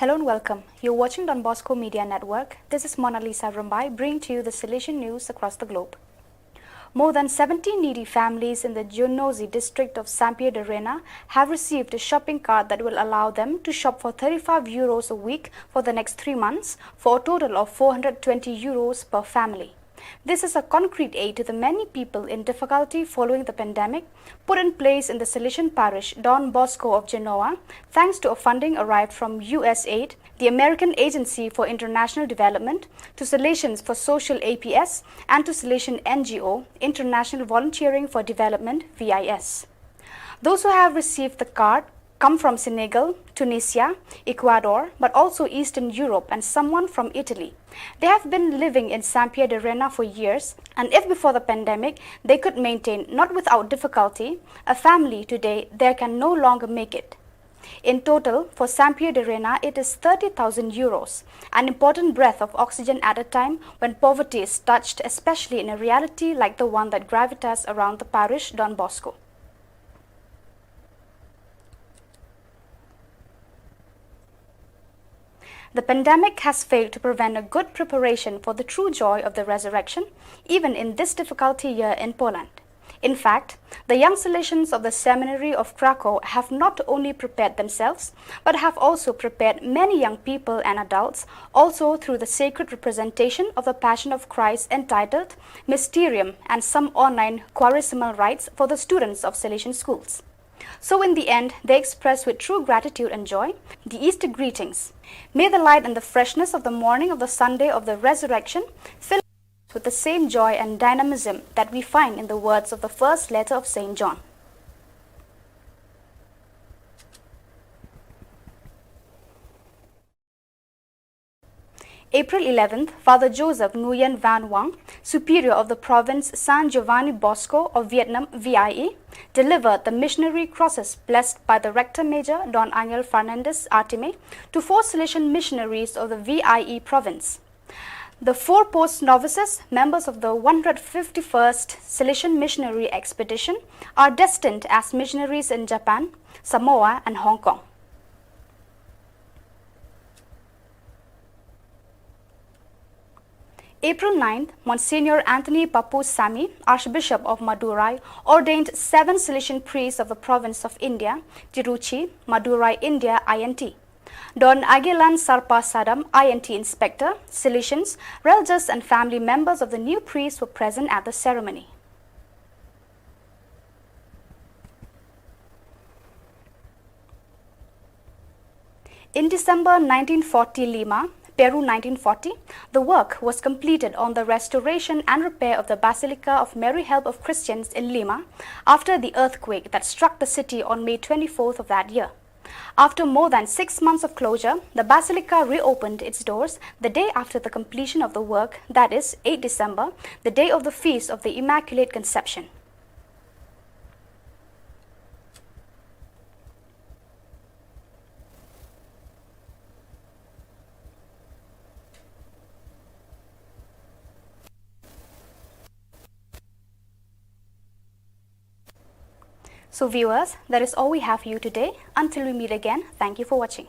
Hello and welcome. You're watching Don Bosco Media Network. This is Mona Lisa Rambai bringing to you the Salesian news across the globe. More than 70 needy families in the Junozi district of Sampie de Reina have received a shopping cart that will allow them to shop for 35 euros a week for the next 3 months for a total of 420 euros per family. This is a concrete aid to the many people in difficulty following the pandemic, put in place in the Salesian parish Don Bosco of Genoa, thanks to a funding arrived from USAID, the American Agency for International Development, to Salesians for Social APS, and to Salesian NGO, International Volunteering for Development, VIS. Those who have received the card come from Senegal, Tunisia, Ecuador, but also Eastern Europe and someone from Italy. They have been living in Sampie de Reina for years, and if before the pandemic they could maintain, not without difficulty, a family today, they can no longer make it. In total, for Sampie de Reina, it is 30,000 euros, an important breath of oxygen at a time when poverty is touched, especially in a reality like the one that gravitates around the parish Don Bosco. The pandemic has failed to prevent a good preparation for the true joy of the resurrection, even in this difficult year in Poland. In fact, the young Salesians of the Seminary of Krakow have not only prepared themselves, but have also prepared many young people and adults, also through the sacred representation of the Passion of Christ entitled Mysterium and some online quaresimal rites for the students of Salesian schools. So in the end, they express with true gratitude and joy the Easter greetings. May the light and the freshness of the morning of the Sunday of the resurrection fill us with the same joy and dynamism that we find in the words of the first letter of St. John. April 11th, Father Joseph Nguyen Van Wang, Superior of the Province San Giovanni Bosco of Vietnam VIE, delivered the missionary crosses blessed by the Rector Major Don Angel Fernandez Artime to 4 Salesian missionaries of the VIE province. The 4 post-novices, members of the 151st Salesian Missionary Expedition, are destined as missionaries in Japan, Samoa and Hong Kong. April 9th, Monsignor Anthony Papu Sami, Archbishop of Madurai, ordained 7 Salesian priests of the province of India, Tiruchi, Madurai, India, INT. Don Aguilan Sarpa Sadam, INT Inspector, Salesians, religious and family members of the new priests were present at the ceremony. In December 1940, Lima, Peru 1940, the work was completed on the restoration and repair of the Basilica of Mary Help of Christians in Lima after the earthquake that struck the city on May 24th of that year. After more than 6 months of closure, the Basilica reopened its doors the day after the completion of the work, that is 8 December, the day of the Feast of the Immaculate Conception. So viewers, that is all we have for you today. Until we meet again, thank you for watching.